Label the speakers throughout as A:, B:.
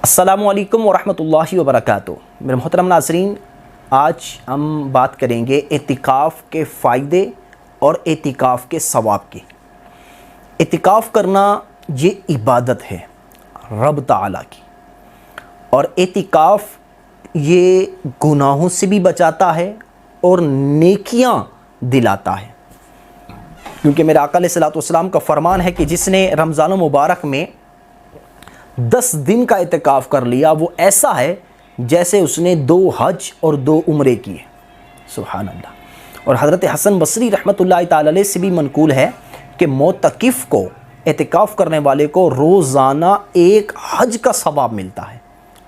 A: السلام علیکم ورحمۃ اللہ وبرکاتہ۔ میرے محترم ناظرین، آج ہم بات کریں گے اعتکاف کے فائدے اور اعتکاف کے ثواب کی۔ اعتکاف کرنا یہ عبادت ہے رب تعالیٰ کی، اور اعتکاف یہ گناہوں سے بھی بچاتا ہے اور نیکیاں دلاتا ہے، کیونکہ میرے آقا علیہ الصلوۃ والسلام کا فرمان ہے کہ جس نے رمضان مبارک میں 10 دن کا اعتکاف کر لیا وہ ایسا ہے جیسے اس نے 2 حج اور 2 عمرے کیے۔ سبحان اللہ۔ اور حضرت حسن بصری رحمۃ اللہ تعالی علیہ سے بھی منقول ہے کہ معتکف کو، اعتکاف کرنے والے کو روزانہ 1 حج کا ثواب ملتا ہے۔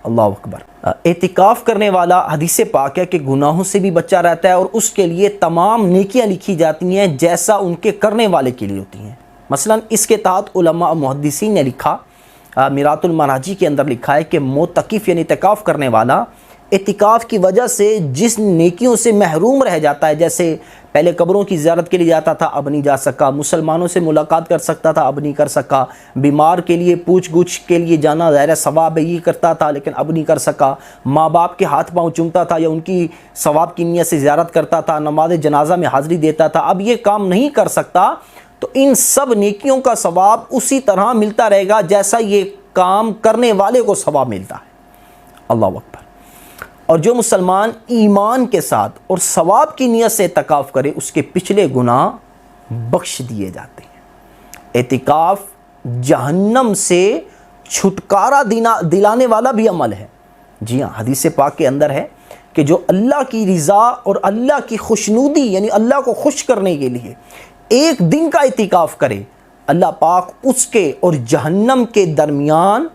A: اللہ اکبر۔ اعتکاف کرنے والا، حدیث پاک ہے کہ گناہوں سے بھی بچا رہتا ہے اور اس کے لیے تمام نیکیاں لکھی جاتی ہیں جیسا ان کے کرنے والے کے لیے ہوتی ہیں۔ مثلا اس کے تحت علماء محدثین نے لکھا، میرات المراجی کے اندر لکھا ہے کہ معتکف یعنی اعتکاف کرنے والا اعتکاف کی وجہ سے جس نیکیوں سے محروم رہ جاتا ہے، جیسے پہلے قبروں کی زیارت کے لیے جاتا تھا اب نہیں جا سکا، مسلمانوں سے ملاقات کر سکتا تھا اب نہیں کر سکا، بیمار کے لیے پوچھ گچھ کے لیے جانا ظاہر ثواب یہ کرتا تھا لیکن اب نہیں کر سکا، ماں باپ کے ہاتھ پاؤں چومتا تھا یا ان کی ثواب کی نیت سے زیارت کرتا تھا، نماز جنازہ میں حاضری دیتا تھا، اب یہ کام نہیں کر سکتا، تو ان سب نیکیوں کا ثواب اسی طرح ملتا رہے گا جیسا یہ کام کرنے والے کو ثواب ملتا ہے۔ اللہ اکبر۔ اور جو مسلمان ایمان کے ساتھ اور ثواب کی نیت سے اعتکاف کرے اس کے پچھلے گناہ بخش دیے جاتے ہیں۔ اعتکاف جہنم سے چھٹکارا دلانے والا بھی عمل ہے۔ جی ہاں، حدیث پاک کے اندر ہے کہ جو اللہ کی رضا اور اللہ کی خوشنودی یعنی اللہ کو خوش کرنے کے لیے 1 دن کا اعتکاف کرے، اللہ پاک اس کے اور جہنم کے درمیان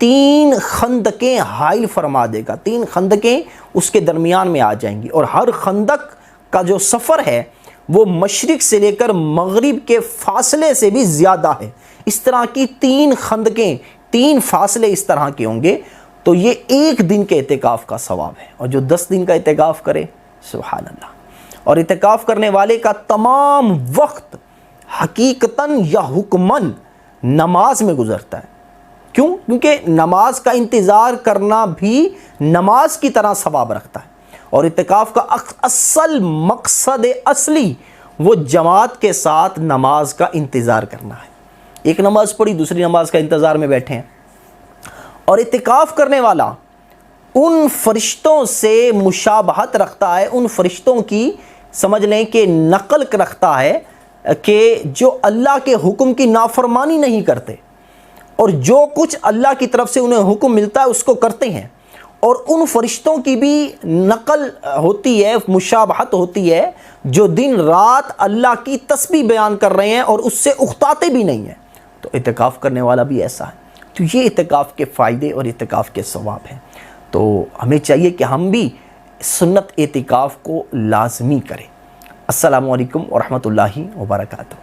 A: 3 خندقیں حائل فرما دے گا۔ 3 خندقیں اس کے درمیان میں آ جائیں گی، اور ہر خندق کا جو سفر ہے وہ مشرق سے لے کر مغرب کے فاصلے سے بھی زیادہ ہے۔ اس طرح کی 3 خندقیں، 3 فاصلے اس طرح کے ہوں گے، تو یہ 1 دن کے اعتکاف کا ثواب ہے۔ اور جو 10 دن کا اعتکاف کرے، سبحان اللہ۔ اور اعتکاف کرنے والے کا تمام وقت حقیقتاً یا حکماً نماز میں گزرتا ہے۔ کیوں؟ کیونکہ نماز کا انتظار کرنا بھی نماز کی طرح ثواب رکھتا ہے، اور اعتکاف کا اصل مقصد اصلی وہ جماعت کے ساتھ نماز کا انتظار کرنا ہے۔ ایک نماز پڑھی، دوسری نماز کا انتظار میں بیٹھے ہیں۔ اور اعتکاف کرنے والا ان فرشتوں سے مشابہت رکھتا ہے، ان فرشتوں کی سمجھ لیں کہ نقل رکھتا ہے کہ جو اللہ کے حکم کی نافرمانی نہیں کرتے، اور جو کچھ اللہ کی طرف سے انہیں حکم ملتا ہے اس کو کرتے ہیں، اور ان فرشتوں کی بھی نقل ہوتی ہے، مشابہت ہوتی ہے، جو دن رات اللہ کی تسبیح بیان کر رہے ہیں اور اس سے اکتاتے بھی نہیں ہیں۔ تو اعتکاف کرنے والا بھی ایسا ہے۔ تو یہ اعتکاف کے فائدے اور اعتکاف کے ثواب ہیں۔ تو ہمیں چاہیے کہ ہم بھی سنت اعتکاف کو لازمی کریں۔ السلام علیکم ورحمۃ اللہ وبرکاتہ۔